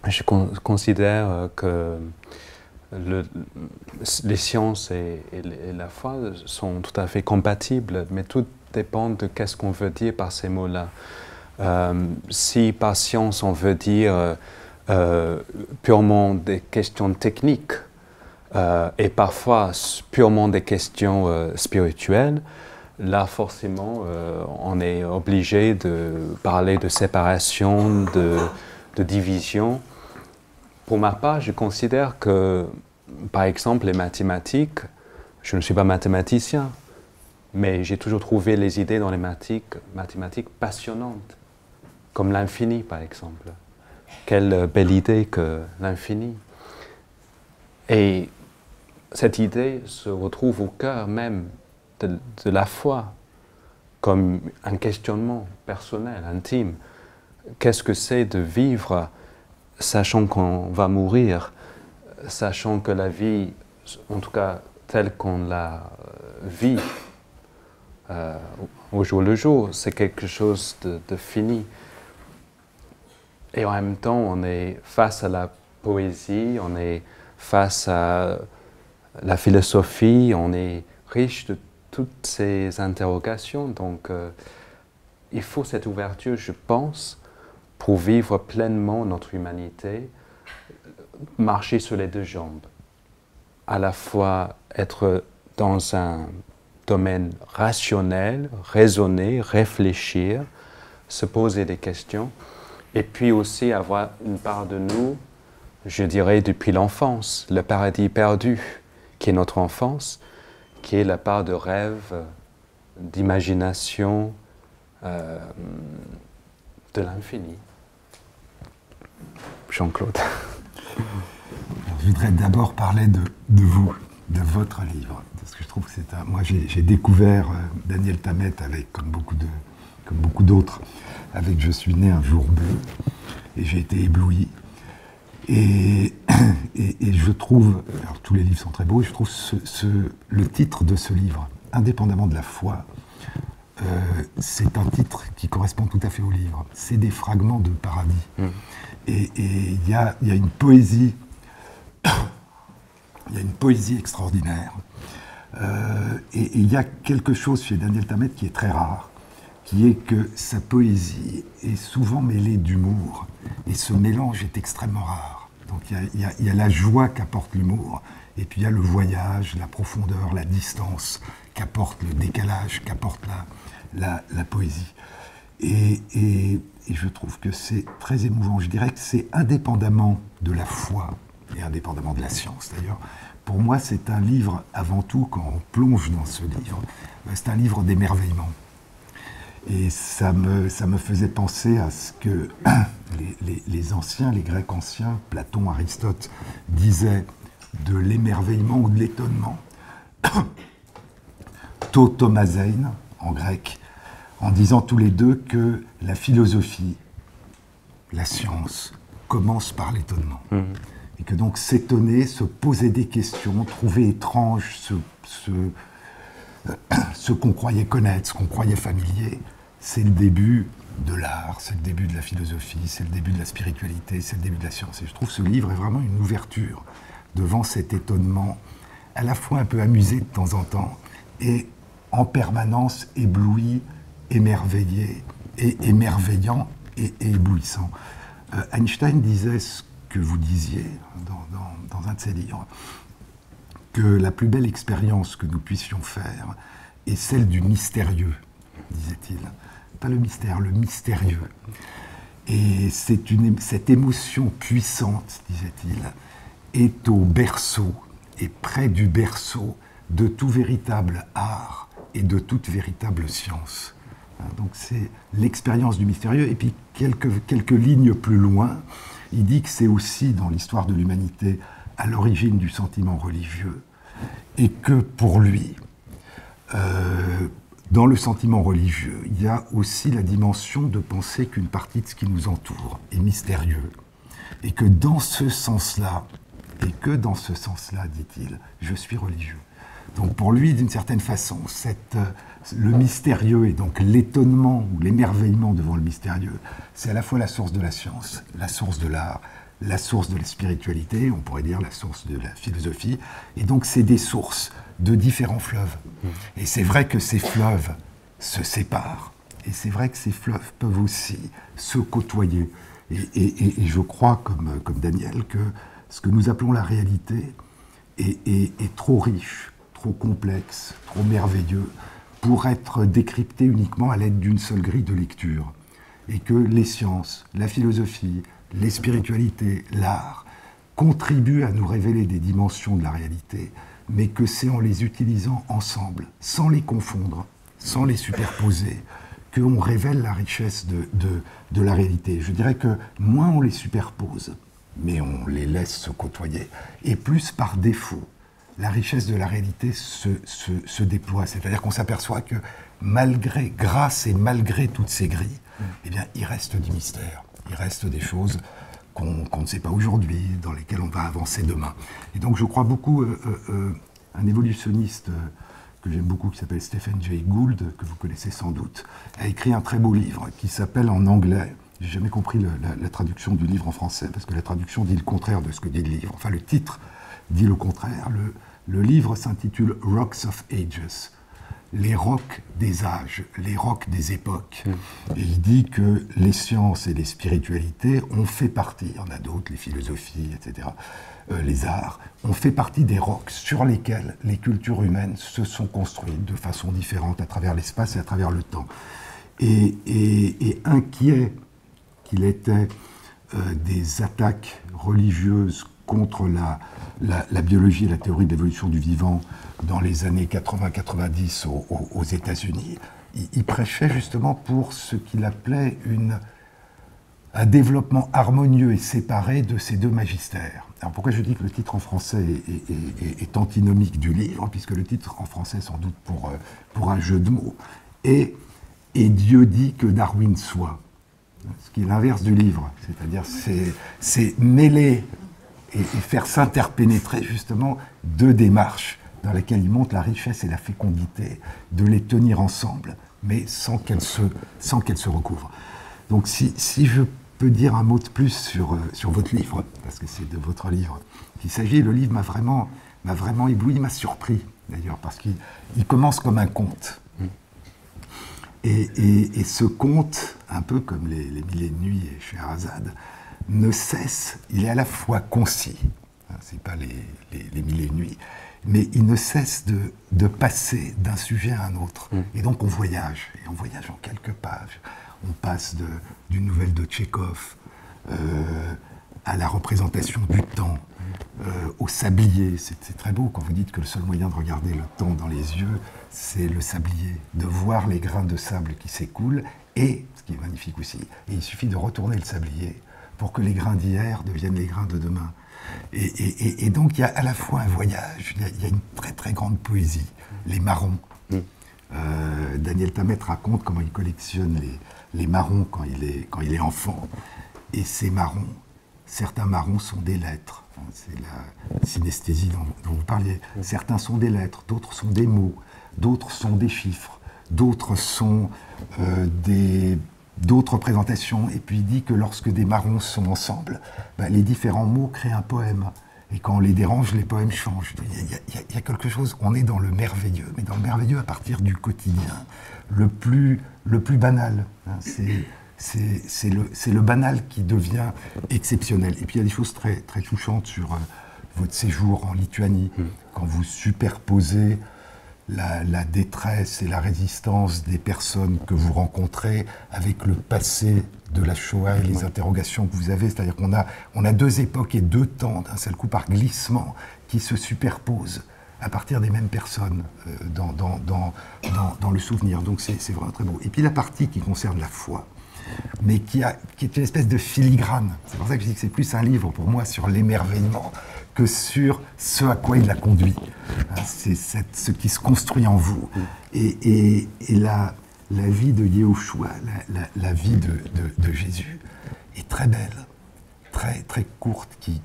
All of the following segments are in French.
Je considère que les sciences et la foi sont tout à fait compatibles, mais tout dépend de qu'est-ce qu'on veut dire par ces mots-là. Si par science on veut dire purement des questions techniques et parfois purement des questions spirituelles, là forcément on est obligé de parler de séparation, de division. Pour ma part, je considère que, par exemple, les mathématiques, je ne suis pas mathématicien, mais j'ai toujours trouvé les idées dans les mathématiques passionnantes, comme l'infini, par exemple. Quelle belle idée que l'infini. Et cette idée se retrouve au cœur même de la foi, comme un questionnement personnel, intime. Qu'est-ce que c'est de vivre sachant qu'on va mourir, sachant que la vie, en tout cas telle qu'on la vit au jour le jour, c'est quelque chose de fini. Et en même temps, on est face à la poésie, on est face à la philosophie, on est riche de toutes ces interrogations. Donc, il faut cette ouverture, je pense, pour vivre pleinement notre humanité, marcher sur les deux jambes, à la fois être dans un domaine rationnel, raisonner, réfléchir, se poser des questions, et puis aussi avoir une part de nous, je dirais depuis l'enfance, le paradis perdu, qui est notre enfance, qui est la part de rêve, d'imagination, de l'infini. Jean-Claude. Je voudrais d'abord parler de vous, de votre livre, parce que je trouve que c'est un... Moi, j'ai découvert Daniel Tammet avec, comme beaucoup d'autres, avec Je suis né un jour bleu, et j'ai été ébloui. Et je trouve, alors tous les livres sont très beaux, et je trouve le titre de ce livre, indépendamment de la foi, c'est un titre qui correspond tout à fait au livre. C'est des fragments de paradis. Et il y a une poésie, il y a une poésie extraordinaire. Et il y a quelque chose chez Daniel Tammet qui est très rare, qui est que sa poésie est souvent mêlée d'humour. Et ce mélange est extrêmement rare. Donc il y a la joie qu'apporte l'humour, et puis il y a le voyage, la profondeur, la distance qu'apporte le décalage, qu'apporte la poésie. Et je trouve que c'est très émouvant. Je dirais que c'est indépendamment de la foi, et indépendamment de la science d'ailleurs. Pour moi, c'est un livre, avant tout, quand on plonge dans ce livre, c'est un livre d'émerveillement. Et ça me faisait penser à ce que les anciens, les Grecs anciens, Platon, Aristote, disaient de l'émerveillement ou de l'étonnement. Tautomazei'n, en grec, en disant tous les deux que la philosophie, la science, commence par l'étonnement. Et que donc s'étonner, se poser des questions, trouver étrange ce qu'on croyait connaître, ce qu'on croyait familier, c'est le début de l'art, c'est le début de la philosophie, c'est le début de la spiritualité, c'est le début de la science. Et je trouve que ce livre est vraiment une ouverture devant cet étonnement, à la fois un peu amusé de temps en temps, et en permanence ébloui, émerveillé, et émerveillant et éblouissant. Einstein disait ce que vous disiez dans un de ses livres, que la plus belle expérience que nous puissions faire est celle du mystérieux, disait-il. Pas le mystère, le mystérieux. Et cette émotion puissante, disait-il, est au berceau, et près du berceau de tout véritable art et de toute véritable science. Donc c'est l'expérience du mystérieux. Et puis quelques lignes plus loin, il dit que c'est aussi, dans l'histoire de l'humanité, à l'origine du sentiment religieux, et que pour lui, dans le sentiment religieux, il y a aussi la dimension de penser qu'une partie de ce qui nous entoure est mystérieux, et que dans ce sens-là, dit-il, je suis religieux. Donc pour lui, d'une certaine façon, le mystérieux et donc l'étonnement ou l'émerveillement devant le mystérieux, c'est à la fois la source de la science, la source de l'art, la source de la spiritualité, on pourrait dire la source de la philosophie, et donc c'est des sources de différents fleuves. Et c'est vrai que ces fleuves se séparent, et c'est vrai que ces fleuves peuvent aussi se côtoyer. Et je crois, comme Daniel, que ce que nous appelons la réalité est trop riche, trop complexe, trop merveilleux pour être décrypté uniquement à l'aide d'une seule grille de lecture. Et que les sciences, la philosophie, les spiritualités, l'art contribuent à nous révéler des dimensions de la réalité, mais que c'est en les utilisant ensemble, sans les confondre, sans les superposer, qu'on révèle la richesse de la réalité. Je dirais que moins on les superpose, mais on les laisse se côtoyer, et plus par défaut, la richesse de la réalité se déploie. C'est-à-dire qu'on s'aperçoit que grâce et malgré toutes ces grilles, eh bien, il reste du mystère. Il reste des choses qu'on ne sait pas aujourd'hui, dans lesquelles on va avancer demain. Et donc je crois beaucoup, un évolutionniste que j'aime beaucoup, qui s'appelle Stephen Jay Gould, que vous connaissez sans doute, a écrit un très beau livre qui s'appelle en anglais, j'ai jamais compris la traduction du livre en français, parce que la traduction dit le contraire de ce que dit le livre. Enfin, le titre dit le contraire. Le livre s'intitule « Rocks of Ages », les rocs des âges, les rocs des époques. Et il dit que les sciences et les spiritualités ont fait partie, il y en a d'autres, les philosophies, etc., les arts, ont fait partie des rocs sur lesquels les cultures humaines se sont construites de façon différente à travers l'espace et à travers le temps. Et inquiet qu'il était des attaques religieuses contre la biologie et la théorie de l'évolution du vivant dans les années 80-90 aux États-Unis, il prêchait justement pour ce qu'il appelait un développement harmonieux et séparé de ces deux magistères. Alors pourquoi je dis que le titre en français est antinomique du livre, puisque le titre en français, sans doute pour un jeu de mots, est « Et Dieu dit que Darwin soit », ce qui est l'inverse du livre, c'est-à-dire c'est mêler et faire s'interpénétrer justement deux démarches dans lesquelles il montre la richesse et la fécondité de les tenir ensemble, mais sans qu'elles se recouvrent. Donc si je peux dire un mot de plus sur votre livre, parce que c'est de votre livre qu'il s'agit, le livre m'a vraiment ébloui, m'a surpris d'ailleurs, parce qu'il commence comme un conte. Et ce conte, un peu comme les Mille et une nuits et Scheherazade, ne cesse, il est à la fois concis, hein, c'est pas les Mille et une nuits, mais il ne cesse de passer d'un sujet à un autre. Et donc on voyage en quelques pages. On passe d'une nouvelle de Tchekhov à la représentation du temps, au sablier. C'est très beau quand vous dites que le seul moyen de regarder le temps dans les yeux, c'est le sablier, de voir les grains de sable qui s'écoulent, et, ce qui est magnifique aussi, et il suffit de retourner le sablier pour que les grains d'hier deviennent les grains de demain. Et donc il y a à la fois un voyage, il y a une très très grande poésie, les marrons. Daniel Tammet raconte comment il collectionne les marrons quand il est enfant. Et ces marrons, certains marrons sont des lettres. C'est la synesthésie dont vous parliez. Certains sont des lettres, d'autres sont des mots, d'autres sont des chiffres, d'autres sont d'autres représentations. Et puis il dit que lorsque des marrons sont ensemble, les différents mots créent un poème. Et quand on les dérange, les poèmes changent. Il y a quelque chose, on est dans le merveilleux, mais dans le merveilleux à partir du quotidien, le plus banal. Hein, c'est le banal qui devient exceptionnel. Et puis il y a des choses très, très touchantes sur votre séjour en Lituanie, quand vous superposez la détresse et la résistance des personnes que vous rencontrez avec le passé de la Shoah et les interrogations que vous avez. C'est-à-dire qu'on a deux époques et deux temps, d'un seul coup par glissement, qui se superposent à partir des mêmes personnes dans le souvenir. Donc c'est vraiment très beau. Et puis la partie qui concerne la foi, mais qui est une espèce de filigrane. C'est pour ça que je dis que c'est plus un livre pour moi sur l'émerveillement que sur ce à quoi il l'a conduit. C'est ce qui se construit en vous. Et la vie de Yehoshua, la vie de Jésus, est très belle, très, très courte, qui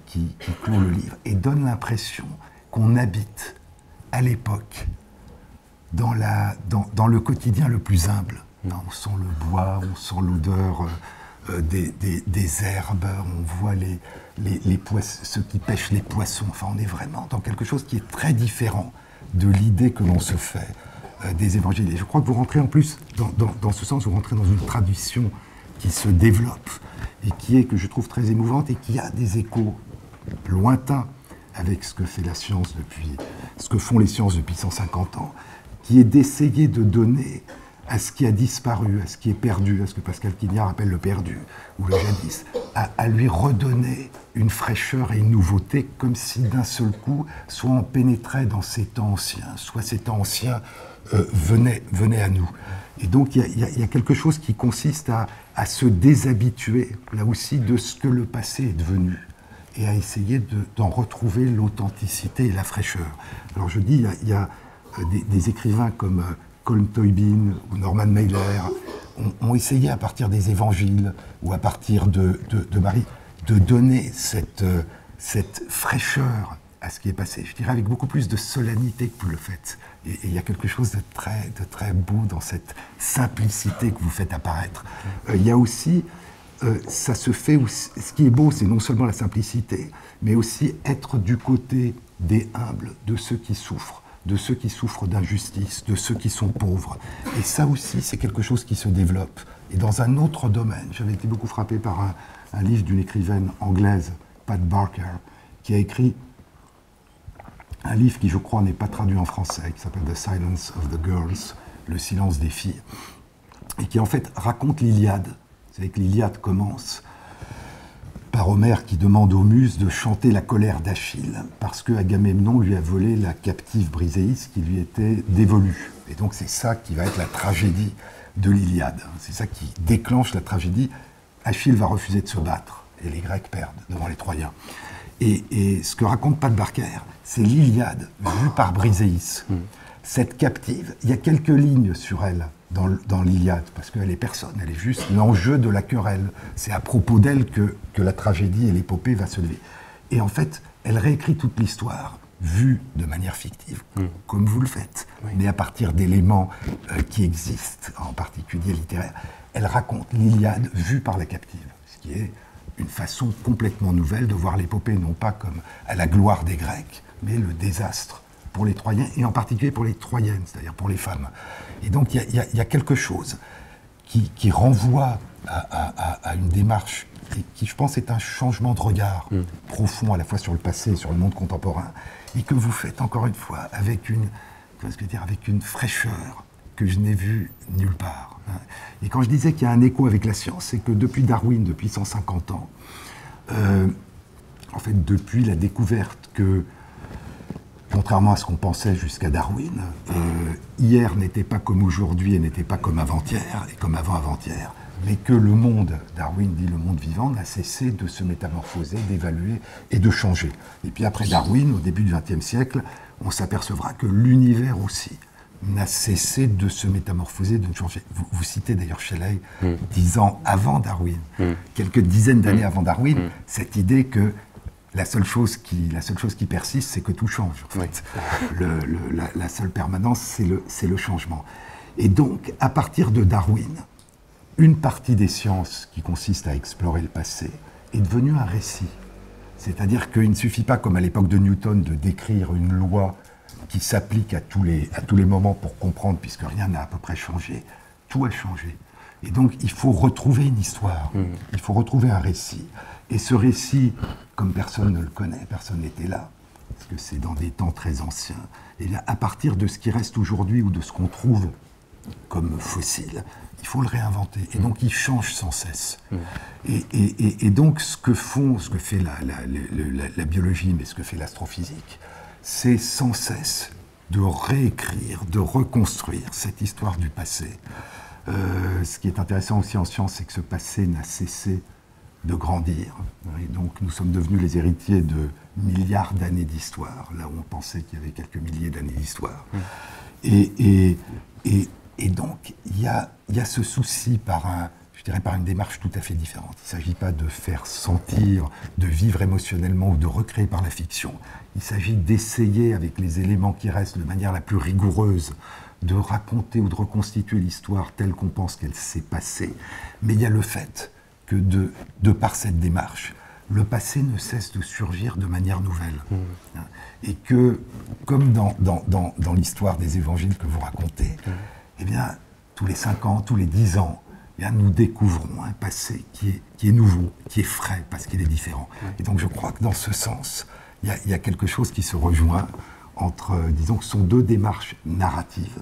clôt le livre, et donne l'impression qu'on habite à l'époque dans le quotidien le plus humble. On sent le bois, on sent l'odeur des herbes, on voit ceux qui pêchent les poissons. Enfin, on est vraiment dans quelque chose qui est très différent de l'idée que l'on se fait des évangiles. Et je crois que vous rentrez en plus, dans ce sens, vous rentrez dans une tradition qui se développe et qui est, que je trouve très émouvante et qui a des échos lointains avec ce que fait la science ce que font les sciences depuis 150 ans, qui est d'essayer de donner à ce qui a disparu, à ce qui est perdu, à ce que Pascal Quignard appelle le perdu, ou le jadis, à lui redonner une fraîcheur et une nouveauté, comme si d'un seul coup, soit on pénétrait dans ces temps anciens, soit ces temps anciens venaient à nous. Et donc il y a quelque chose qui consiste à se déshabituer, là aussi, de ce que le passé est devenu, et à essayer d'en retrouver l'authenticité et la fraîcheur. Alors je dis, il y a des écrivains comme Colm Tóibín ou Norman Mailer ont essayé à partir des évangiles ou à partir de Marie de donner cette fraîcheur à ce qui est passé, je dirais avec beaucoup plus de solennité que vous le faites. Et il y a quelque chose de très beau dans cette simplicité que vous faites apparaître. Il y a aussi, ça se fait aussi, ce qui est beau, c'est non seulement la simplicité, mais aussi être du côté des humbles, de ceux qui souffrent d'injustice, de ceux qui sont pauvres. Et ça aussi, c'est quelque chose qui se développe. Et dans un autre domaine, j'avais été beaucoup frappé par un livre d'une écrivaine anglaise, Pat Barker, qui a écrit un livre qui, je crois, n'est pas traduit en français, qui s'appelle The Silence of the Girls, le silence des filles, et qui en fait raconte l'Iliade. Vous savez que l'Iliade commence par Homère qui demande aux Muses de chanter la colère d'Achille, parce que Agamemnon lui a volé la captive Briséis qui lui était dévolue. Et donc c'est ça qui va être la tragédie de l'Iliade. C'est ça qui déclenche la tragédie. Achille va refuser de se battre, et les Grecs perdent devant les Troyens. Et ce que raconte Pat Barker, c'est l'Iliade vue par Briséis. Cette captive, il y a quelques lignes sur elle dans l'Iliade, parce qu'elle est personne, elle est juste l'enjeu de la querelle. C'est à propos d'elle que la tragédie et l'épopée va se lever. Et en fait, elle réécrit toute l'histoire, vue de manière fictive, comme vous le faites, mais à partir d'éléments qui existent, en particulier littéraires. Elle raconte l'Iliade vue par la captive, ce qui est une façon complètement nouvelle de voir l'épopée, non pas comme à la gloire des Grecs, mais le désastre pour les Troyens, et en particulier pour les Troyennes, c'est-à-dire pour les femmes. Et donc il y a quelque chose qui renvoie à une démarche qui, je pense, est un changement de regard profond à la fois sur le passé et sur le monde contemporain, et que vous faites encore une fois avec une fraîcheur que je n'ai vue nulle part. Et quand je disais qu'il y a un écho avec la science, c'est que depuis Darwin, depuis 150 ans, en fait depuis la découverte que, contrairement à ce qu'on pensait jusqu'à Darwin, hier n'était pas comme aujourd'hui et n'était pas comme avant-hier et comme avant-avant-hier, mais que le monde, Darwin dit le monde vivant, n'a cessé de se métamorphoser, d'évaluer et de changer. Et puis après Darwin, au début du XXe siècle, on s'apercevra que l'univers aussi n'a cessé de se métamorphoser, de changer. Vous citez d'ailleurs Shelley, 10 ans avant Darwin, quelques dizaines d'années avant Darwin, cette idée que la seule chose qui persiste, c'est que tout change. En fait. La seule permanence, c'est le changement. Et donc, à partir de Darwin, une partie des sciences qui consiste à explorer le passé est devenue un récit. C'est-à-dire qu'il ne suffit pas, comme à l'époque de Newton, de décrire une loi qui s'applique à tous les moments pour comprendre, puisque rien n'a à peu près changé. Tout a changé. Et donc, il faut retrouver une histoire, il faut retrouver un récit. Et ce récit, comme personne ne le connaît, personne n'était là, parce que c'est dans des temps très anciens, et bien, à partir de ce qui reste aujourd'hui ou de ce qu'on trouve comme fossile, il faut le réinventer. Et donc, il change sans cesse. Et donc, ce que fait la biologie, mais ce que fait l'astrophysique, c'est sans cesse de réécrire, de reconstruire cette histoire du passé. Ce qui est intéressant aussi en science, c'est que ce passé n'a cessé de grandir. Et donc, nous sommes devenus les héritiers de milliards d'années d'histoire, là où on pensait qu'il y avait quelques milliers d'années d'histoire. Et donc, il y a ce souci par une démarche tout à fait différente. Il ne s'agit pas de faire sentir, de vivre émotionnellement ou de recréer par la fiction. Il s'agit d'essayer, avec les éléments qui restent de manière la plus rigoureuse, de raconter ou de reconstituer l'histoire telle qu'on pense qu'elle s'est passée. Mais il y a le fait que de par cette démarche, le passé ne cesse de surgir de manière nouvelle. Et que, comme dans l'histoire des évangiles que vous racontez, eh bien, tous les 5 ans, tous les 10 ans, eh bien, nous découvrons un passé qui est nouveau, qui est frais, parce qu'il est différent. Et donc je crois que dans ce sens, il y a quelque chose qui se rejoint entre, disons que ce sont 2 démarches narratives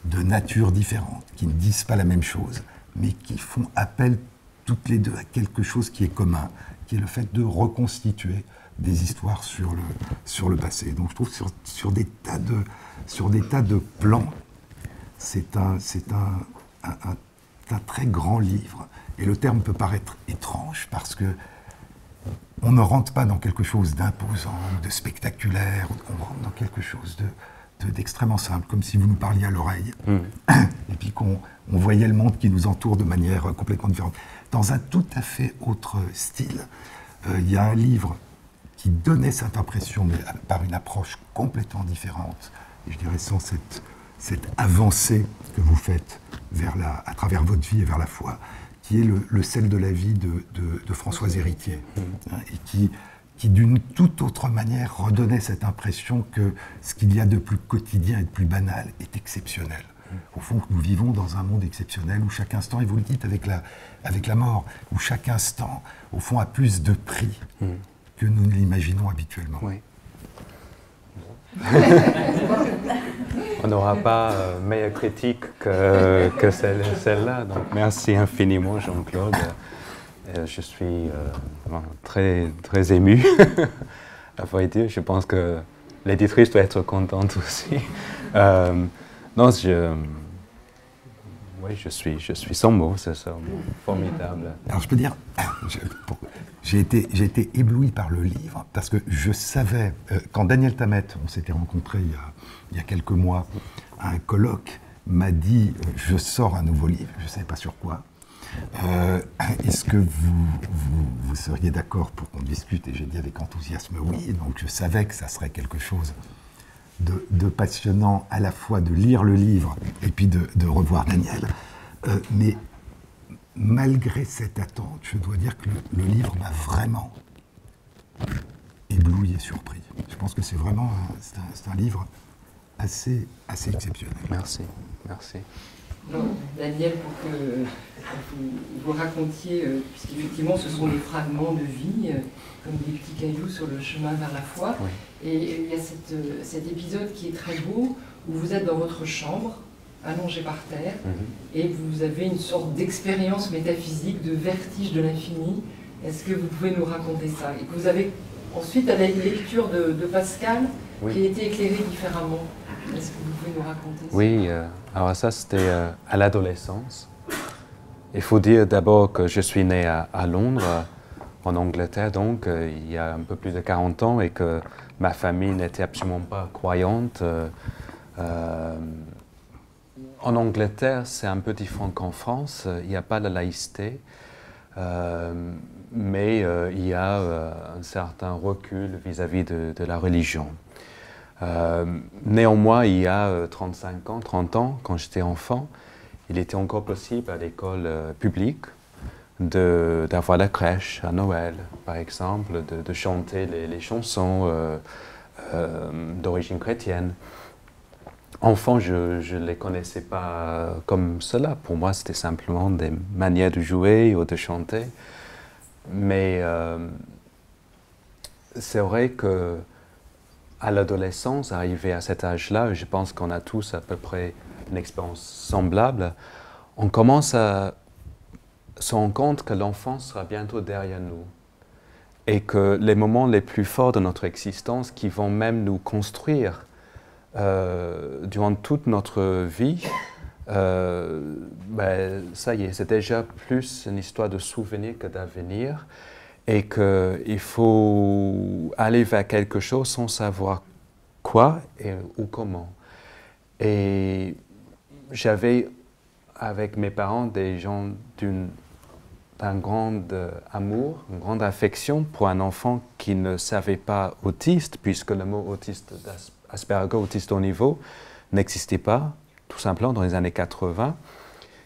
de nature différente, qui ne disent pas la même chose, mais qui font appel toutes les 2 à quelque chose qui est commun, qui est le fait de reconstituer des histoires sur le passé. Donc je trouve que sur des tas de plans, c'est un très grand livre. Et le terme peut paraître étrange parce que on ne rentre pas dans quelque chose d'imposant, de spectaculaire, on rentre dans quelque chose d'extrêmement simple, comme si vous nous parliez à l'oreille, et puis qu'on voyait le monde qui nous entoure de manière complètement différente. Dans un tout à fait autre style, il y a un livre qui donnait cette impression, mais par une approche complètement différente, et je dirais sans cette avancée que vous faites à travers votre vie et vers la foi, qui est le sel de la vie de Françoise Héritier, et qui d'une toute autre manière redonnait cette impression que ce qu'il y a de plus quotidien et de plus banal est exceptionnel. Au fond, nous vivons dans un monde exceptionnel où chaque instant, et vous le dites avec la mort, où chaque instant, au fond, a plus de prix que nous ne l'imaginons habituellement. Oui. On n'aura pas meilleure critique que celle-là. Donc merci infiniment, Jean-Claude. Je suis très, très ému. À vrai dire, je pense que l'éditrice doit être contente aussi. Non, oui, je suis sans mots, c'est ça, formidable. Alors je peux dire, j'ai été ébloui par le livre, parce que je savais, quand Daniel Tammet, on s'était rencontrés il y a quelques mois, à un colloque, m'a dit « je sors un nouveau livre », je ne savais pas sur quoi. Est-ce que vous seriez d'accord pour qu'on discute? Et j'ai dit avec enthousiasme oui, donc je savais que ça serait quelque chose de passionnant, à la fois de lire le livre et puis de revoir Daniel. Mais malgré cette attente, je dois dire que le livre m'a vraiment ébloui et surpris. Je pense que c'est vraiment c'est un livre assez exceptionnel. Merci, merci. Non, Daniel, pour que vous racontiez, puisqu'effectivement ce sont des fragments de vie, comme des petits cailloux sur le chemin vers la foi. Oui. Et il y a cet épisode qui est très beau, où vous êtes dans votre chambre, allongé par terre, et vous avez une sorte d'expérience métaphysique, de vertige de l'infini. Est-ce que vous pouvez nous raconter ça? Et que vous avez ensuite, avec une lecture de Pascal, qui a été éclairée différemment. Est-ce que vous pouvez nous raconter ça? Oui, alors ça c'était à l'adolescence. Il faut dire d'abord que je suis né à Londres, en Angleterre donc, il y a un peu plus de 40 ans, et que ma famille n'était absolument pas croyante. En Angleterre, c'est un peu différent qu'en France, il n'y a pas de laïcité, mais il y a un certain recul vis-à-vis de la religion. Néanmoins, il y a 35 ans, 30 ans, quand j'étais enfant, il était encore possible à l'école publique d'avoir la crèche à Noël, par exemple, de chanter les chansons d'origine chrétienne. Enfant, je ne les connaissais pas comme cela. Pour moi, c'était simplement des manières de jouer ou de chanter. Mais c'est vrai que à l'adolescence, arrivé à cet âge-là, je pense qu'on a tous à peu près une expérience semblable, on commence à se rendre compte que l'enfance sera bientôt derrière nous et que les moments les plus forts de notre existence qui vont même nous construire durant toute notre vie, ça y est, c'est déjà plus une histoire de souvenirs que d'avenir. Et qu'il faut aller vers quelque chose sans savoir quoi ou comment. Et j'avais avec mes parents des gens d'un grand amour, une grande affection pour un enfant qui ne savait pas autiste, puisque le mot autiste d'Asperger, autiste haut niveau, n'existait pas, tout simplement dans les années 80.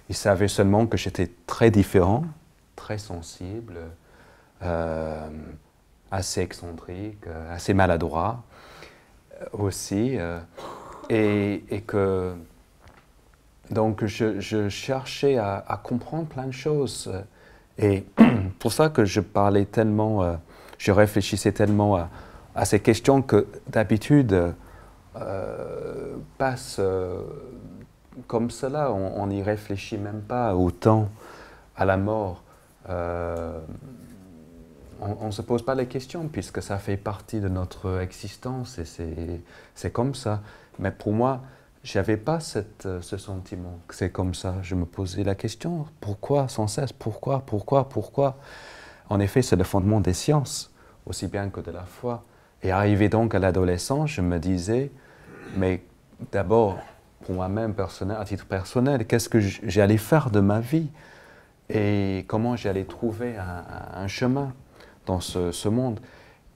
Ils savaient seulement que j'étais très différent très sensible, assez excentrique, assez maladroit aussi, et que donc je cherchais à comprendre plein de choses, et pour ça que je parlais tellement, je réfléchissais tellement à ces questions que d'habitude passent comme cela, on n'y réfléchit même pas autant à la mort. On ne se pose pas les questions puisque ça fait partie de notre existence et c'est comme ça. Mais pour moi, je n'avais pas ce sentiment que c'est comme ça. Je me posais la question, pourquoi sans cesse? Pourquoi? En effet, c'est le fondement des sciences, aussi bien que de la foi. Et arrivé donc à l'adolescence, je me disais, mais d'abord, pour moi-même, à titre personnel, qu'est-ce que j'allais faire de ma vie? Et comment j'allais trouver un chemin dans ce monde.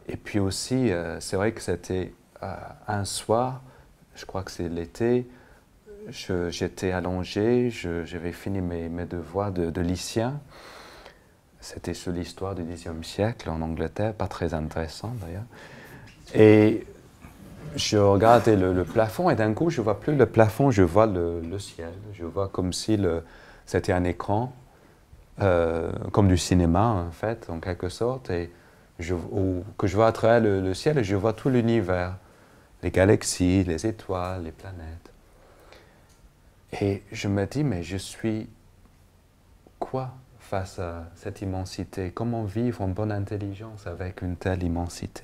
Et puis aussi, c'est vrai que c'était un soir, je crois que c'est l'été, j'étais allongé, j'avais fini mes devoirs de lycéen. C'était sur l'histoire du Xe siècle en Angleterre, pas très intéressant d'ailleurs. Et je regardais le plafond et d'un coup, je ne vois plus le plafond, je vois le ciel. Je vois comme si c'était un écran. Comme du cinéma en fait, en quelque sorte, et que je vois à travers le ciel et je vois tout l'univers, les galaxies, les étoiles, les planètes. Et je me dis, mais je suis quoi face à cette immensité? Comment vivre en bonne intelligence avec une telle immensité?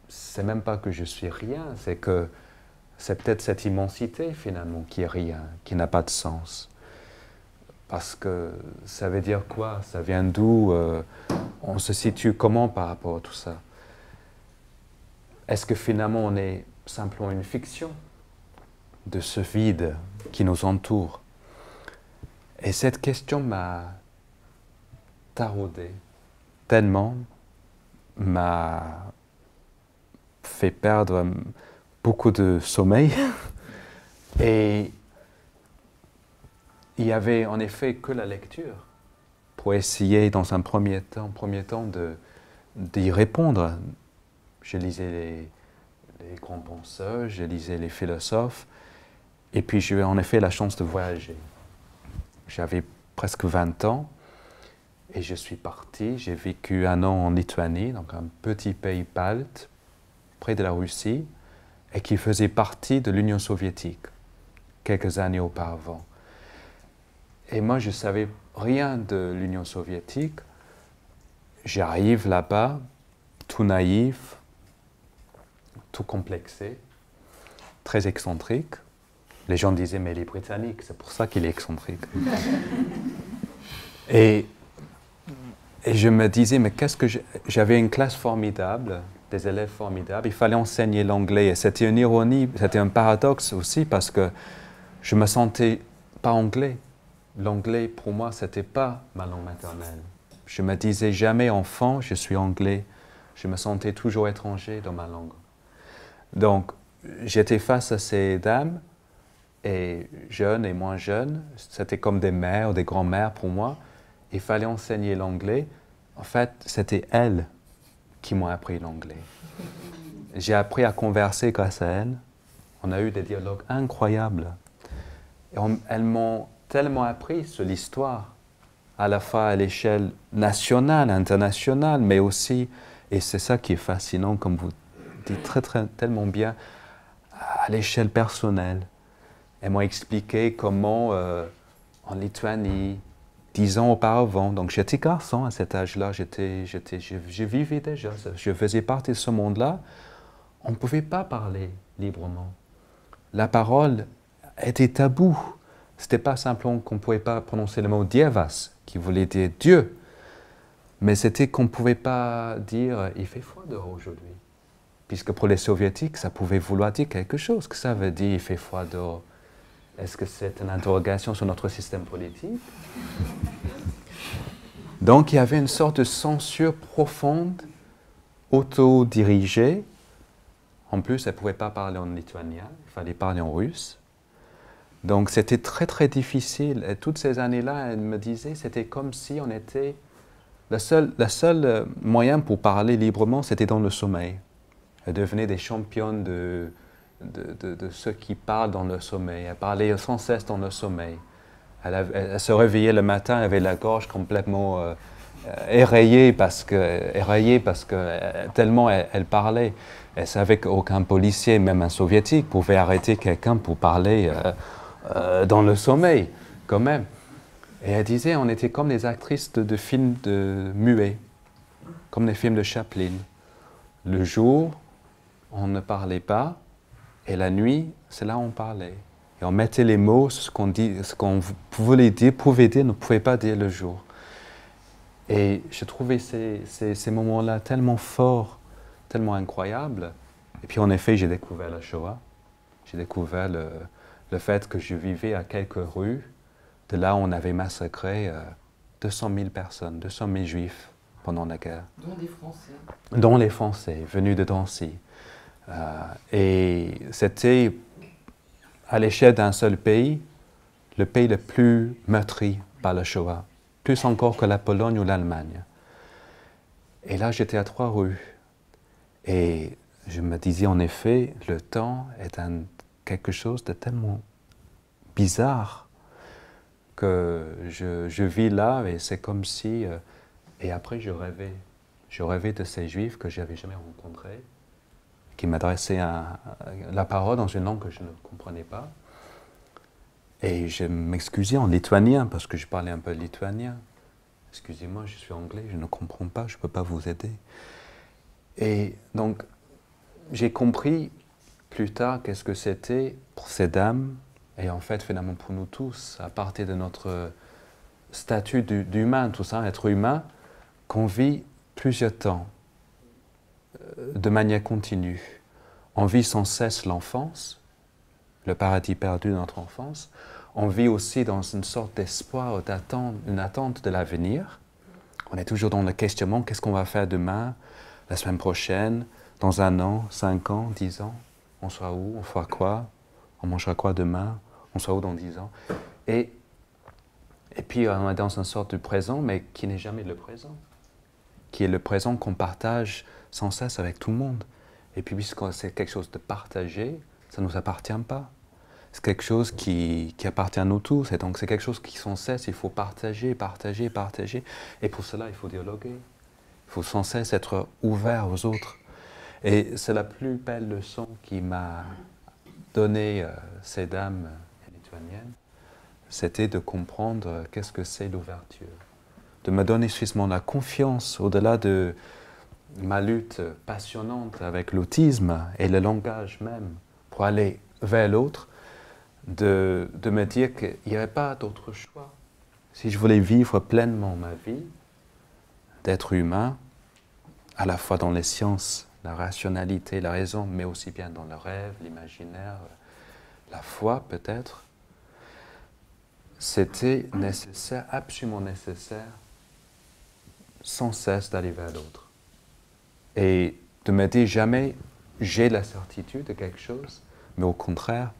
C'est même pas que je suis rien, c'est que c'est peut-être cette immensité, finalement, qui est rien, qui n'a pas de sens. Parce que ça veut dire quoi? Ça vient d'où? On se situe comment par rapport à tout ça? Est-ce que finalement on est simplement une fiction de ce vide qui nous entoure? Et cette question m'a taraudé tellement, m'a fait perdre beaucoup de sommeil et il n'y avait en effet que la lecture pour essayer dans un premier temps d'y répondre. Je lisais les grands penseurs, je lisais les philosophes et puis j'ai eu en effet la chance de voyager. J'avais presque 20 ans et je suis parti, j'ai vécu 1 an en Lituanie, donc un petit pays balte près de la Russie, et qui faisait partie de l'Union soviétique, quelques années auparavant. Et moi, je ne savais rien de l'Union soviétique. J'arrive là-bas, tout naïf, tout complexé, très excentrique. Les gens disaient, mais il est britannique, c'est pour ça qu'il est excentrique. Et je me disais, mais qu'est-ce que j'avais une classe formidable, des élèves formidables, il fallait enseigner l'anglais. Et c'était une ironie, c'était un paradoxe aussi, parce que je me sentais pas anglais. L'anglais, pour moi, c'était pas ma langue maternelle. Je me disais jamais enfant, je suis anglais. Je me sentais toujours étranger dans ma langue. Donc, j'étais face à ces dames, et jeunes et moins jeunes, c'était comme des mères ou des grands-mères pour moi. Il fallait enseigner l'anglais. En fait, c'était elles qui m'ont appris l'anglais. J'ai appris à converser grâce à elles. On a eu des dialogues incroyables. Et elles m'ont tellement appris sur l'histoire, à la fois à l'échelle nationale, internationale, mais aussi, et c'est ça qui est fascinant, comme vous dites tellement bien, à l'échelle personnelle. Elles m'ont expliqué comment, en Lituanie, 10 ans auparavant, donc j'étais garçon à cet âge-là, je vivais déjà, je faisais partie de ce monde-là, on ne pouvait pas parler librement. La parole était taboue. Ce n'était pas simplement qu'on ne pouvait pas prononcer le mot Dievas, qui voulait dire Dieu, mais c'était qu'on ne pouvait pas dire « il fait froid dehors aujourd'hui ». Puisque pour les soviétiques, ça pouvait vouloir dire quelque chose. Que ça veut dire « il fait froid dehors ». Est-ce que c'est une interrogation sur notre système politique? Donc il y avait une sorte de censure profonde, auto-dirigée. En plus, elle ne pouvait pas parler en lituanien, il fallait parler en russe. Donc c'était très très difficile. Et toutes ces années-là, elle me disait, c'était comme si on était... La seule moyen pour parler librement, c'était dans le sommeil. Elle devenait des championnes de ceux qui parlent dans le sommeil. Elle parlait sans cesse dans le sommeil. Elle se réveillait le matin, elle avait la gorge complètement éraillée parce que tellement elle parlait. Elle savait qu'aucun policier, même un soviétique, pouvait arrêter quelqu'un pour parler dans le sommeil, quand même. Et elle disait, on était comme des actrices de films muets, comme les films de Chaplin. Le jour, on ne parlait pas, et la nuit, c'est là où on parlait. Et on mettait les mots, ce qu'on voulait dire, ne pouvait pas dire le jour. Et je trouvais ces moments-là tellement forts, tellement incroyables. Et puis en effet, j'ai découvert la Shoah. J'ai découvert le fait que je vivais à quelques rues de là où on avait massacré 200 000 personnes, 200 000 Juifs pendant la guerre. Dont des Français. Dont les Français, venus de Dancy. Et c'était, à l'échelle d'un seul pays, le pays le plus meurtri par la Shoah, plus encore que la Pologne ou l'Allemagne. Et là, j'étais à 3 rues. Et je me disais, en effet, le temps est quelque chose de tellement bizarre que je vis là et c'est comme si... et après, je rêvais. Je rêvais de ces Juifs que je n'avais jamais rencontrés, qui m'adressaient la parole dans une langue que je ne comprenais pas. Et je m'excusais en lituanien, parce que je parlais un peu lituanien. Excusez-moi, je suis anglais, je ne comprends pas, je ne peux pas vous aider. Et donc, j'ai compris plus tard qu'est-ce que c'était pour ces dames, et en fait, finalement, pour nous tous, à partir de notre statut d'humain, tout ça, être humain, qu'on vit plusieurs temps, de manière continue. On vit sans cesse l'enfance, le paradis perdu de notre enfance. On vit aussi dans une sorte d'espoir, une attente de l'avenir. On est toujours dans le questionnement, qu'est-ce qu'on va faire demain, la semaine prochaine, dans 1 an, 5 ans, 10 ans, on sera où, on fera quoi, on mangera quoi demain, on sera où dans 10 ans. Et puis on est dans une sorte de présent, mais qui n'est jamais le présent, qui est le présent qu'on partage sans cesse avec tout le monde. Et puis puisque c'est quelque chose de partagé, ça ne nous appartient pas. C'est quelque chose qui appartient à nous tous, et donc c'est quelque chose qui sans cesse, il faut partager, partager, partager. Et pour cela, il faut dialoguer. Il faut sans cesse être ouvert aux autres. Et c'est la plus belle leçon qui m'a donné ces dames lituaniennes, c'était de comprendre qu'est-ce que c'est l'ouverture. De me donner suffisamment la confiance au-delà de ma lutte passionnante avec l'autisme et le langage même, pour aller vers l'autre, de me dire qu'il n'y avait pas d'autre choix. Si je voulais vivre pleinement ma vie, d'être humain, à la fois dans les sciences, la rationalité, la raison, mais aussi bien dans le rêve, l'imaginaire, la foi peut-être, c'était nécessaire, absolument nécessaire, sans cesse d'aller vers l'autre. Et de me dire jamais j'ai la certitude de quelque chose, mais au contraire,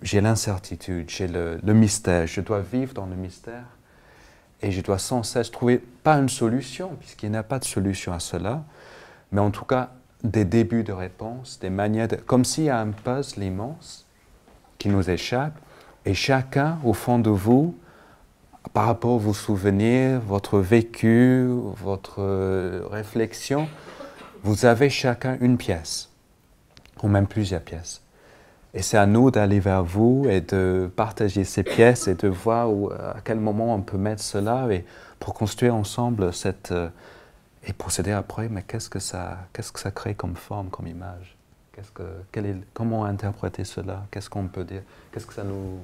j'ai l'incertitude, j'ai le mystère, je dois vivre dans le mystère et je dois sans cesse trouver, pas une solution, puisqu'il n'y a pas de solution à cela, mais en tout cas des débuts de réponse, des manières de... Comme s'il y a un puzzle immense qui nous échappe et chacun, au fond de vous, par rapport à vos souvenirs, votre vécu, votre réflexion, vous avez chacun une pièce, ou même plusieurs pièces. Et c'est à nous d'aller vers vous et de partager ces pièces et de voir à quel moment on peut mettre cela et pour construire ensemble et procéder après, mais qu'est-ce que ça crée comme forme, comme image? Comment interpréter cela? Qu'est-ce qu'on peut dire? Qu'est-ce que ça nous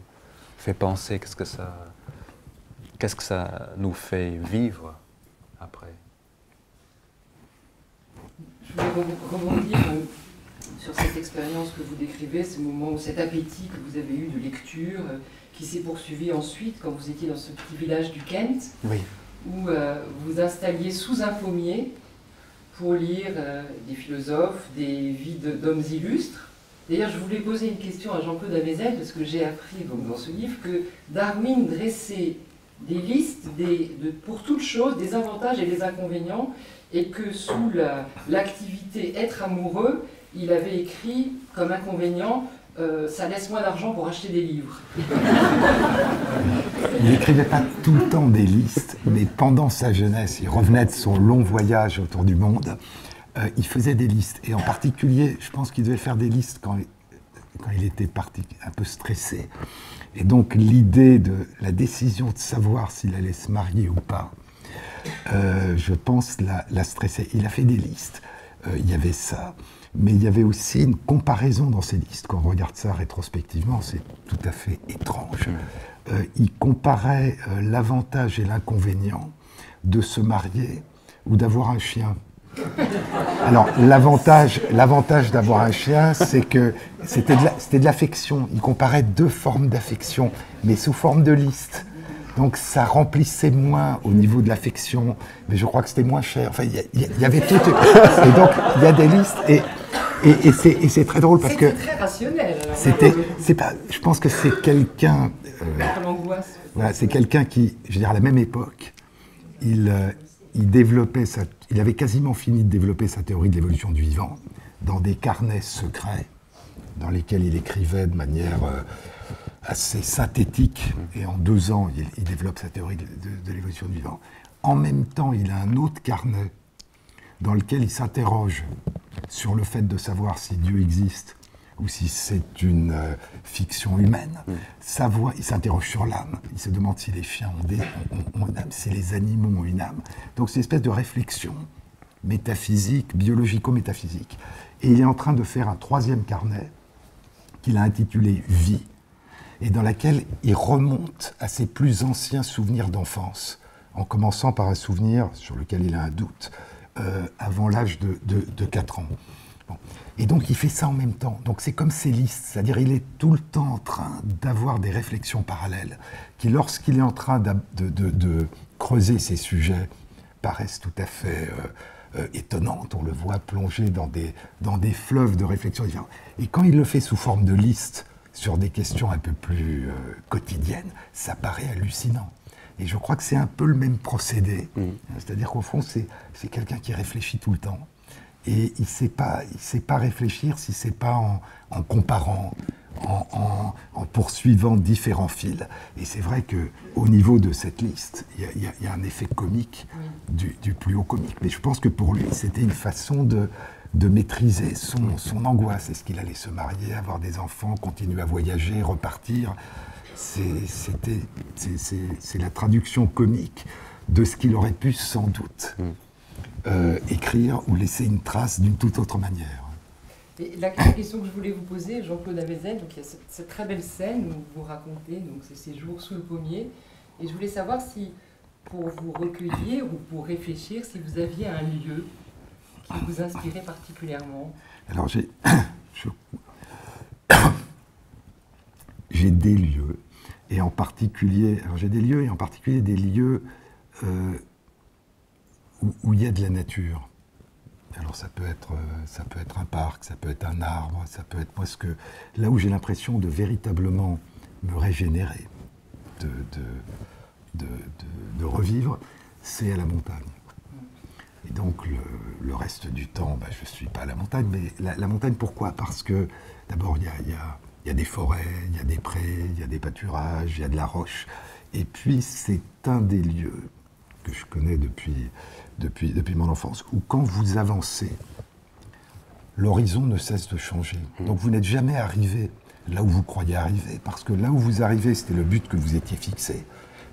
fait penser? Qu'est-ce que ça nous fait vivre après? Je voulais rebondir sur cette expérience que vous décrivez, ce moment, cet appétit que vous avez eu de lecture, qui s'est poursuivi ensuite quand vous étiez dans ce petit village du Kent, oui. Où vous installiez sous un pommier pour lire des philosophes, des vies d'hommes illustres, D'ailleurs, je voulais poser une question à Jean-Claude Amezen, parce que j'ai appris donc, dans ce livre que Darwin dressait des listes pour toute chose, des avantages et des inconvénients, et que sous l'activité être amoureux, il avait écrit comme inconvénient ça laisse moins d'argent pour acheter des livres. Il n'écrivait pas tout le temps des listes, mais pendant sa jeunesse, il revenait de son long voyage autour du monde, il faisait des listes. Et en particulier, je pense qu'il devait faire des listes quand il était un peu stressé. Et donc l'idée de la décision de savoir s'il allait se marier ou pas, je pense, la stressait. Il a fait des listes, il y avait ça. Mais il y avait aussi une comparaison dans ces listes. Quand on regarde ça rétrospectivement, c'est tout à fait étrange. Il comparait l'avantage et l'inconvénient de se marier ou d'avoir un chien. Alors, l'avantage d'avoir un chien, c'est que c'était de l'affection. Il comparait deux formes d'affection, mais sous forme de liste. Donc ça remplissait moins au niveau de l'affection, mais je crois que c'était moins cher. Enfin, il y avait tout. Et donc, il y a des listes, et c'est très drôle parce que... C'était très rationnel. Je pense que c'est quelqu'un... voilà, c'est quelqu'un qui, je veux dire, à la même époque, il avait quasiment fini de développer sa théorie de l'évolution du vivant dans des carnets secrets dans lesquels il écrivait de manière... assez synthétique, et en 2 ans, il développe sa théorie de l'évolution du vivant. En même temps, il a un autre carnet dans lequel il s'interroge sur le fait de savoir si Dieu existe ou si c'est une fiction humaine. Il s'interroge sur l'âme, il se demande si les chiens ont une âme, si les animaux ont une âme. Donc c'est une espèce de réflexion métaphysique, biologico-métaphysique. Et il est en train de faire un 3e carnet qu'il a intitulé « Vie », et dans laquelle il remonte à ses plus anciens souvenirs d'enfance, en commençant par un souvenir sur lequel il a un doute, avant l'âge de 4 ans. Bon. Et donc il fait ça en même temps. Donc c'est comme ces listes, c'est-à-dire il est tout le temps en train d'avoir des réflexions parallèles, qui lorsqu'il est en train de creuser ces sujets, paraissent tout à fait étonnantes. On le voit plonger dans des fleuves de réflexions différentes. Et quand il le fait sous forme de listes, sur des questions un peu plus quotidiennes, ça paraît hallucinant. Et je crois que c'est un peu le même procédé. C'est-à-dire qu'au fond, c'est quelqu'un qui réfléchit tout le temps. Et il ne sait pas réfléchir si ce n'est pas en comparant, en poursuivant différents fils. Et c'est vrai qu'au niveau de cette liste, il y a un effet comique du plus haut comique. Mais je pense que pour lui, c'était une façon de maîtriser son angoisse. Est-ce qu'il allait se marier, avoir des enfants, continuer à voyager, repartir? C'est la traduction comique de ce qu'il aurait pu sans doute écrire ou laisser une trace d'une toute autre manière. Et la question que je voulais vous poser, Jean-Claude Amezen, donc il y a cette très belle scène où vous racontez donc, ces séjours sous le pommier, et je voulais savoir si, pour vous recueillir ou pour réfléchir, si vous aviez un lieu qui vous inspirait particulièrement. Alors j'ai des lieux, et en particulier, des lieux où il y a de la nature. Alors ça peut être un parc, ça peut être un arbre, ça peut être presque là où j'ai l'impression de véritablement me régénérer, de revivre, c'est à la montagne. Et donc le reste du temps, je ne suis pas à la montagne, mais la montagne, pourquoi? Parce que d'abord il y a des forêts, il y a des prés, il y a des pâturages, il y a de la roche, et puis c'est un des lieux que je connais depuis mon enfance, où quand vous avancez, l'horizon ne cesse de changer. Donc vous n'êtes jamais arrivé là où vous croyez arriver, parce que là où vous arrivez, c'était le but que vous étiez fixé,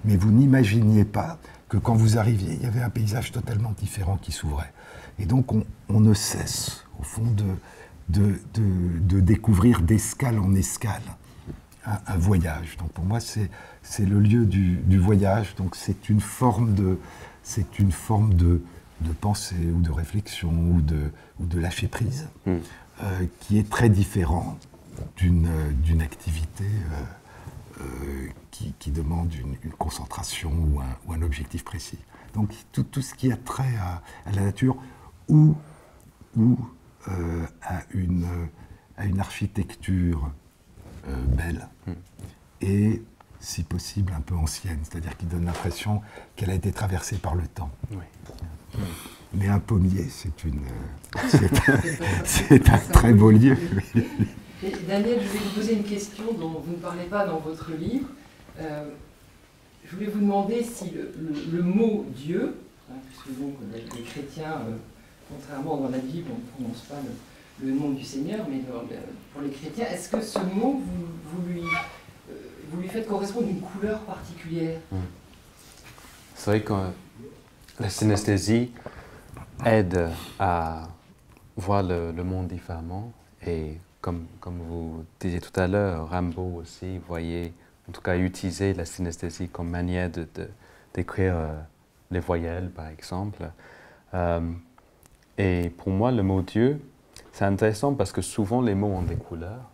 mais vous n'imaginiez pas que quand vous arriviez, il y avait un paysage totalement différent qui s'ouvrait. Et donc on ne cesse, au fond, de découvrir d'escale en escale un voyage. Donc pour moi, c'est le lieu du voyage, donc c'est une forme de pensée ou de réflexion ou de lâcher prise qui est très différent d'une activité qui demande une concentration ou un objectif précis. Donc tout ce qui a trait à la nature ou à à une architecture belle et, si possible, un peu ancienne, c'est-à-dire qui donne l'impression qu'elle a été traversée par le temps. Oui. Mais un pommier, c'est un très beau lieu. Et Daniel, je vais vous poser une question dont vous ne parlez pas dans votre livre. Je voulais vous demander si le mot Dieu, puisque donc, les chrétiens, contrairement dans la Bible, on ne prononce pas le nom du Seigneur, mais pour les chrétiens, est-ce que ce mot, vous lui faites correspondre une couleur particulière? C'est vrai que la synesthésie aide à voir le monde différemment. Et comme vous disiez tout à l'heure, Rimbaud aussi voyait, en tout cas utiliser la synesthésie comme manière d'écrire les voyelles, par exemple. Et pour moi, le mot Dieu, c'est intéressant parce que souvent les mots ont des couleurs.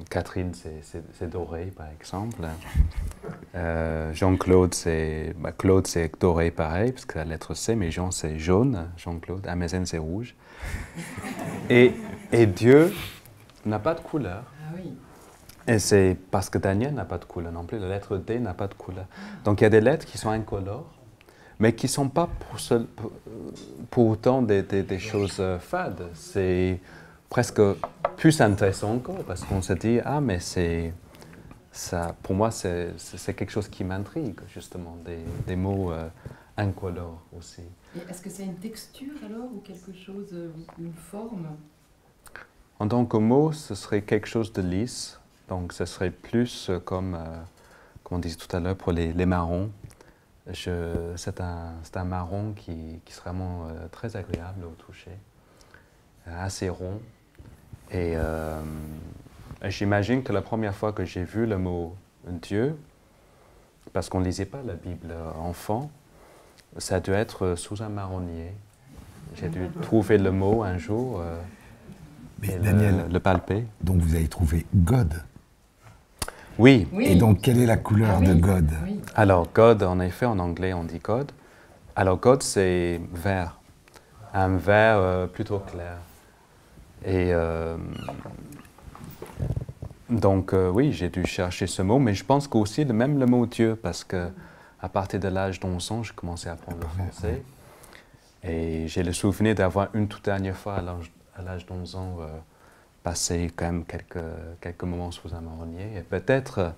Catherine, c'est doré, par exemple. Jean-Claude, Claude, c'est doré pareil, parce que la lettre C, mais Jean, c'est jaune. Jean-Claude, Amézène, c'est rouge. Et Dieu n'a pas de couleur. Ah oui. Et c'est parce que Daniel n'a pas de couleur non plus. La lettre D n'a pas de couleur. Donc il y a des lettres qui sont incolores, mais qui ne sont pas pour autant des choses fades. C'est presque plus intéressant encore, parce qu'on se dit, ah, mais ça, pour moi, c'est quelque chose qui m'intrigue, justement, des mots incolores aussi. Est-ce que c'est une texture alors, ou quelque chose, une forme? En tant que mot, ce serait quelque chose de lisse, donc ce serait plus comme on disait tout à l'heure, pour les marrons. C'est un marron qui est vraiment très agréable au toucher, assez rond. Et j'imagine que la première fois que j'ai vu le mot Dieu, parce qu'on ne lisait pas la Bible enfant, ça a dû être sous un marronnier. J'ai dû trouver le mot un jour Mais et Daniel, le palper. donc vous avez trouvé God. Oui. Oui. Et donc, quelle est la couleur de God? Oui. Alors, God, en effet, en anglais, on dit God. Alors, God, c'est vert. Un vert plutôt clair. Et donc, oui, j'ai dû chercher ce mot, mais je pense qu'aussi même le mot Dieu, parce que à partir de l'âge d'11 ans, je commençais à apprendre le français. Et j'ai le souvenir d'avoir une toute dernière fois, à l'âge d'11 ans, passé quand même quelques moments sous un marronnier. Et peut-être,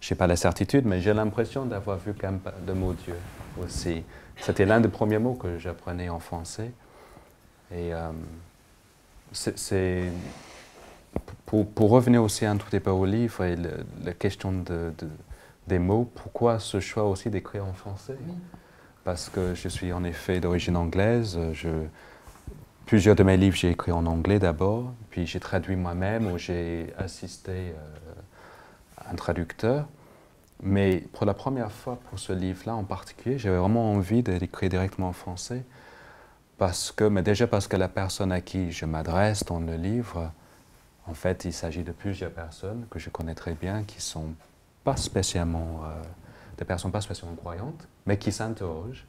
je n'ai pas la certitude, mais j'ai l'impression d'avoir vu quand même le mot Dieu aussi. C'était l'un des premiers mots que j'apprenais en français. Et pour revenir aussi un tout petit peu au livre et la question des mots, pourquoi ce choix aussi d'écrire en français? Parce que je suis en effet d'origine anglaise. Plusieurs de mes livres, j'ai écrit en anglais d'abord, puis j'ai traduit moi-même ou j'ai assisté à un traducteur. Mais pour la première fois, pour ce livre-là en particulier, j'avais vraiment envie de l'écrire directement en français. Mais déjà parce que la personne à qui je m'adresse dans le livre, en fait, il s'agit de plusieurs personnes que je connais très bien, qui sont pas spécialement, des personnes pas spécialement croyantes, mais qui s'interrogent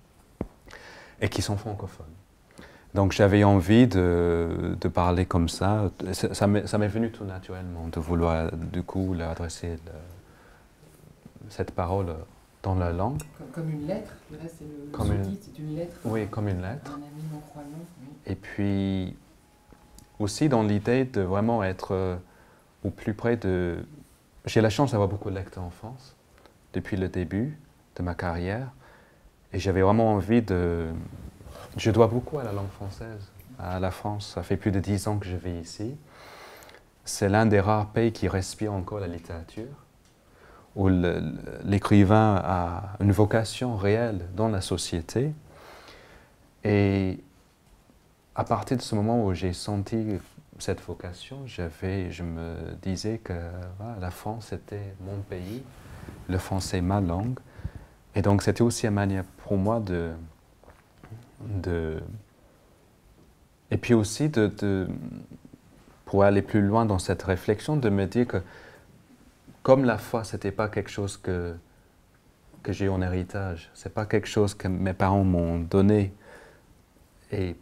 et qui sont francophones. Donc j'avais envie de parler comme ça. Ça m'est venu tout naturellement de vouloir du coup leur adresser cette parole dans leur langue. Comme une lettre, là c'est le sous-titre, c'est une lettre. Oui, comme une lettre. Un ami non-croyant. Oui. Et puis aussi dans l'idée de vraiment être au plus près de... J'ai la chance d'avoir beaucoup de lecteurs en France depuis le début de ma carrière. Et j'avais vraiment envie de... Je dois beaucoup à la langue française, à la France. Ça fait plus de 10 ans que je vis ici. C'est l'un des rares pays qui respire encore la littérature, où l'écrivain a une vocation réelle dans la société. Et à partir de ce moment où j'ai senti cette vocation, je me disais que voilà, la France était mon pays, le français ma langue. Et donc c'était aussi une manière pour moi et puis aussi pour aller plus loin dans cette réflexion, de me dire que comme la foi, ce n'était pas quelque chose que j'ai en héritage, ce n'est pas quelque chose que mes parents m'ont donné. Et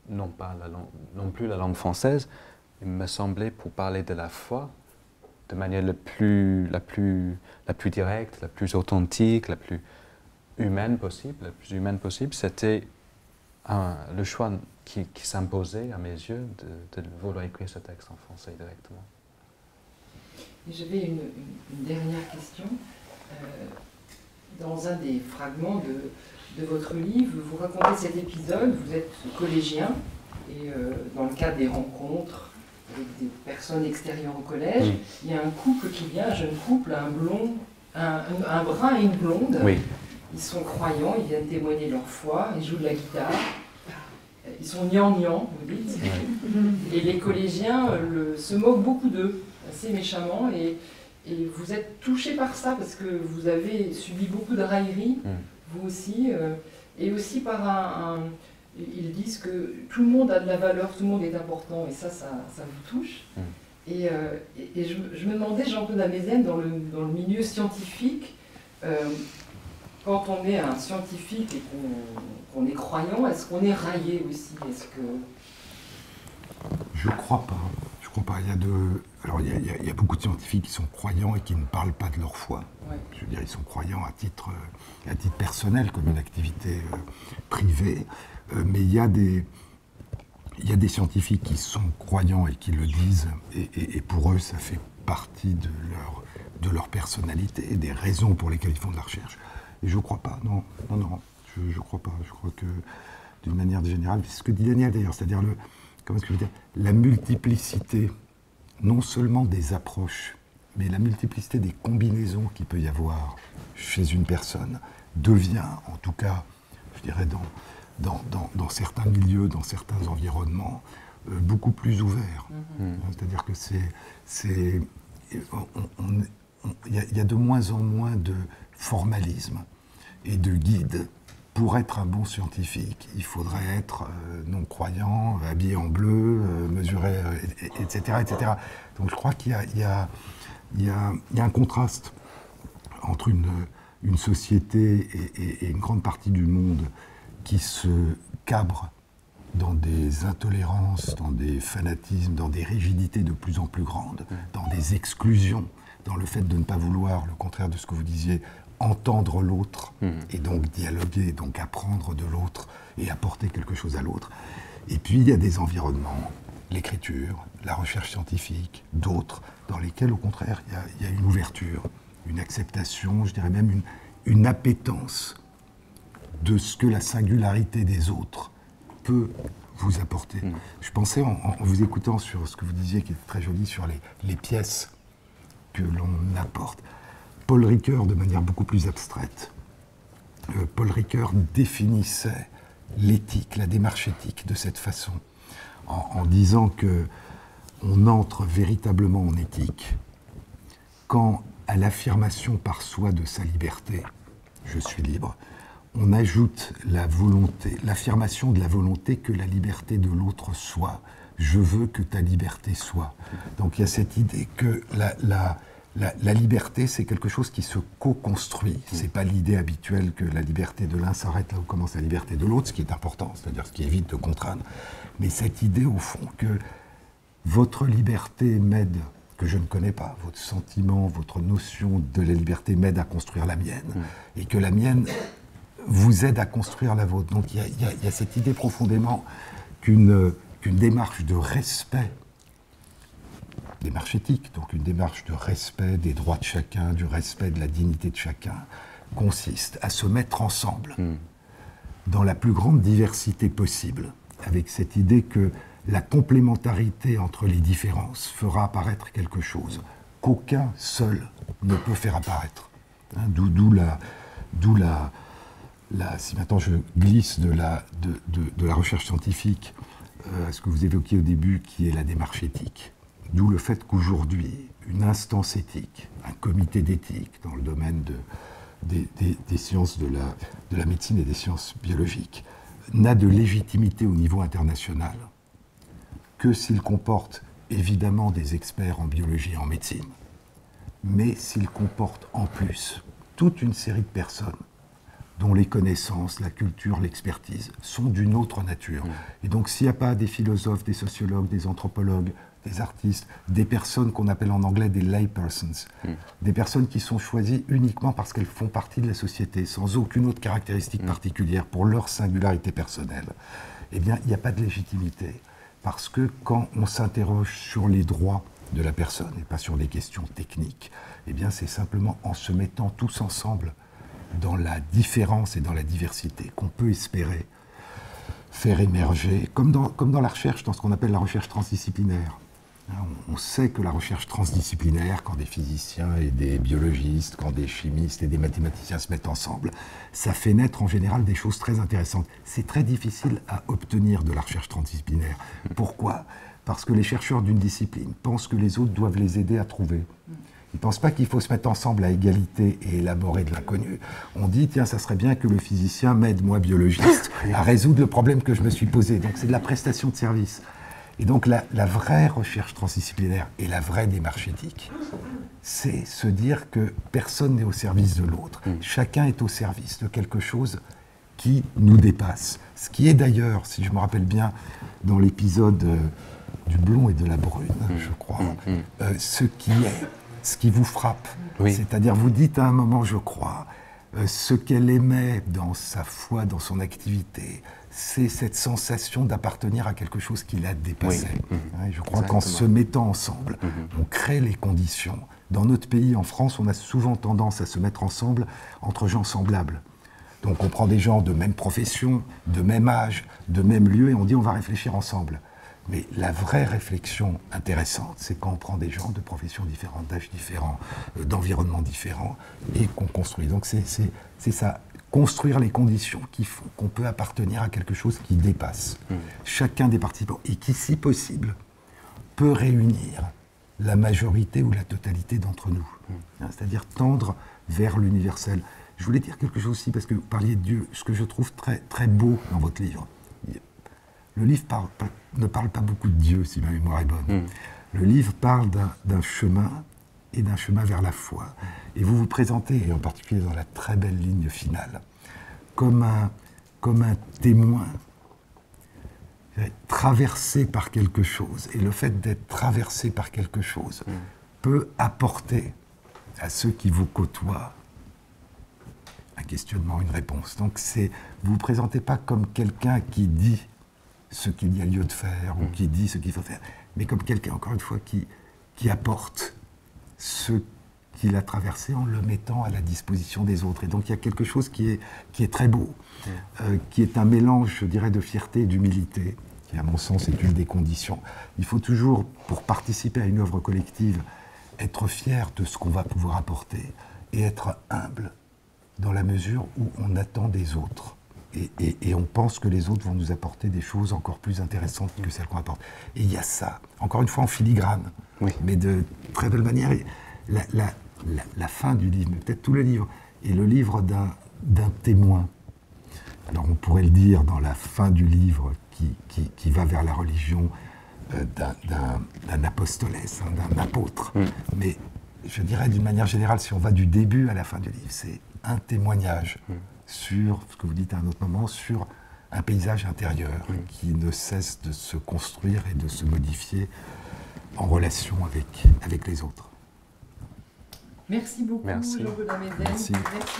non plus la langue française, il me semblait, pour parler de la foi, de manière la plus directe, la plus authentique, la plus humaine possible, c'était le choix qui s'imposait à mes yeux de vouloir écrire ce texte en français directement. Et j'avais une dernière question. Dans un des fragments de votre livre, vous racontez cet épisode, vous êtes collégien, et dans le cadre des rencontres avec des personnes extérieures au collège, Oui. il y a un couple qui vient, un jeune couple, un brun et une blonde. Oui. Ils sont croyants, ils viennent témoigner de leur foi, ils jouent de la guitare. Ils sont gnangnans, vous dites. Oui. Et les collégiens se moquent beaucoup d'eux, assez méchamment. Et vous êtes touchés par ça, parce que vous avez subi beaucoup de railleries, vous aussi. Et aussi par ils disent que tout le monde a de la valeur, tout le monde est important, et ça vous touche. Et je me demandais, Jean-Claude Amezen, dans le milieu scientifique, quand on est un scientifique et qu'on est croyant, est-ce qu'on est raillé aussi? Je crois pas. Je crois pas. Il y a beaucoup de scientifiques qui sont croyants et qui ne parlent pas de leur foi. Ouais. Je veux dire, ils sont croyants à titre personnel, comme une activité privée. Mais il y a des scientifiques qui sont croyants et qui le disent, et pour eux, ça fait partie de leur personnalité, des raisons pour lesquelles ils font de la recherche. Et je ne crois pas, non, je ne crois pas. Je crois que, d'une manière générale, c'est ce que dit Daniel d'ailleurs, c'est-à-dire la multiplicité, non seulement des approches, mais la multiplicité des combinaisons qu'il peut y avoir chez une personne, devient, en tout cas, je dirais, dans certains milieux, dans certains environnements, beaucoup plus ouvert. C'est-à-dire que il y a de moins en moins de formalisme et de guide. Pour être un bon scientifique, il faudrait être non-croyant, habillé en bleu, mesuré, etc., etc. Donc je crois qu'il y a un contraste entre une société et une grande partie du monde qui se cabre dans des intolérances, dans des fanatismes, dans des rigidités de plus en plus grandes, dans des exclusions, dans le fait de ne pas vouloir, le contraire de ce que vous disiez, entendre l'autre, et donc dialoguer, donc apprendre de l'autre et apporter quelque chose à l'autre. Et puis il y a des environnements, l'écriture, la recherche scientifique, d'autres, dans lesquels au contraire il y a une ouverture, une acceptation, je dirais même une appétence de ce que la singularité des autres peut vous apporter. Je pensais, en vous écoutant sur ce que vous disiez, qui est très joli, sur les pièces que l'on apporte. Paul Ricoeur, de manière beaucoup plus abstraite, Paul Ricoeur définissait l'éthique, la démarche éthique de cette façon, en disant qu'on entre véritablement en éthique quand, à l'affirmation par soi de sa liberté, je suis libre, on ajoute l'affirmation de la volonté que la liberté de l'autre soit. Je veux que ta liberté soit. Donc il y a cette idée que la liberté, c'est quelque chose qui se co-construit. C'est pas l'idée habituelle que la liberté de l'un s'arrête là où commence la liberté de l'autre, ce qui est important, c'est-à-dire ce qui évite de contraindre. Mais cette idée, au fond, que votre liberté m'aide, que je ne connais pas, votre sentiment, votre notion de la liberté m'aide à construire la mienne, et que la mienne vous aide à construire la vôtre. Donc il y a cette idée profondément qu'une démarche de respect, démarche éthique, donc une démarche de respect des droits de chacun, du respect de la dignité de chacun, consiste à se mettre ensemble dans la plus grande diversité possible, avec cette idée que la complémentarité entre les différences fera apparaître quelque chose qu'aucun seul ne peut faire apparaître. D'où la si maintenant je glisse de la recherche scientifique à ce que vous évoquiez au début, qui est la démarche éthique. D'où le fait qu'aujourd'hui, une instance éthique, un comité d'éthique dans le domaine des sciences de la médecine et des sciences biologiques, n'a de légitimité au niveau international que s'il comporte évidemment des experts en biologie et en médecine, mais s'il comporte en plus toute une série de personnes dont les connaissances, la culture, l'expertise sont d'une autre nature. Et donc s'il n'y a pas des philosophes, des sociologues, des anthropologues, des artistes, des personnes qu'on appelle en anglais des laypersons, des personnes qui sont choisies uniquement parce qu'elles font partie de la société, sans aucune autre caractéristique particulière pour leur singularité personnelle, eh bien, il n'y a pas de légitimité. Parce que quand on s'interroge sur les droits de la personne, et pas sur les questions techniques, eh bien, c'est simplement en se mettant tous ensemble dans la différence et dans la diversité qu'on peut espérer faire émerger, comme dans la recherche, dans ce qu'on appelle la recherche transdisciplinaire. On sait que la recherche transdisciplinaire, quand des physiciens et des biologistes, quand des chimistes et des mathématiciens se mettent ensemble, ça fait naître en général des choses très intéressantes. C'est très difficile à obtenir de la recherche transdisciplinaire. Pourquoi ? Parce que les chercheurs d'une discipline pensent que les autres doivent les aider à trouver. Ils ne pensent pas qu'il faut se mettre ensemble à égalité et élaborer de l'inconnu. On dit, tiens, ça serait bien que le physicien m'aide, moi, biologiste, à résoudre le problème que je me suis posé. Donc c'est de la prestation de service. Et donc la vraie recherche transdisciplinaire et la vraie démarche éthique, c'est se dire que personne n'est au service de l'autre. Chacun est au service de quelque chose qui nous dépasse. Ce qui est d'ailleurs, si je me rappelle bien, dans l'épisode du blond et de la brune, je crois, ce qui vous frappe. Oui. C'est-à-dire, vous dites à un moment, je crois, ce qu'elle aimait dans sa foi, dans son activité, c'est cette sensation d'appartenir à quelque chose qui la dépassait. Oui. Je crois qu'en se mettant ensemble, on crée les conditions. Dans notre pays, en France, on a souvent tendance à se mettre ensemble entre gens semblables. Donc on prend des gens de même profession, de même âge, de même lieu, et on dit on va réfléchir ensemble. Mais la vraie réflexion intéressante, c'est quand on prend des gens de professions différentes, d'âges différents, d'environnements différents, et qu'on construit. Donc c'est ça, construire les conditions qui font qu'on peut appartenir à quelque chose qui dépasse chacun des participants, et qui, si possible, peut réunir la majorité ou la totalité d'entre nous. C'est-à-dire tendre vers l'universel. Je voulais dire quelque chose aussi, parce que vous parliez de Dieu, ce que je trouve très, très beau dans votre livre. Le livre ne parle pas beaucoup de Dieu, si ma mémoire est bonne. Le livre parle d'un chemin, et d'un chemin vers la foi. Et vous vous présentez, et en particulier dans la très belle ligne finale, comme un témoin traversé par quelque chose. Et le fait d'être traversé par quelque chose peut apporter à ceux qui vous côtoient un questionnement, une réponse. Donc vous ne vous présentez pas comme quelqu'un qui dit ce qu'il y a lieu de faire, ou qui dit ce qu'il faut faire, mais comme quelqu'un, encore une fois, qui apporte ce qu'il a traversé en le mettant à la disposition des autres. Et donc il y a quelque chose qui est très beau, qui est un mélange, je dirais, de fierté et d'humilité, qui à mon sens est une des conditions. Il faut toujours, pour participer à une œuvre collective, être fier de ce qu'on va pouvoir apporter, et être humble dans la mesure où on attend des autres. Et on pense que les autres vont nous apporter des choses encore plus intéressantes que celles qu'on apporte. Et il y a ça, encore une fois en filigrane, mais de très belle manière. La fin du livre, mais peut-être tout le livre, est le livre d'un témoin. Alors on pourrait le dire dans la fin du livre qui va vers la religion d'un apostolès, d'un apôtre. Mais je dirais d'une manière générale, si on va du début à la fin du livre, c'est un témoignage sur, ce que vous dites à un autre moment, sur un paysage intérieur qui ne cesse de se construire et de se modifier en relation avec les autres. Merci beaucoup, Jean-Gaudin Medem. Merci. Merci.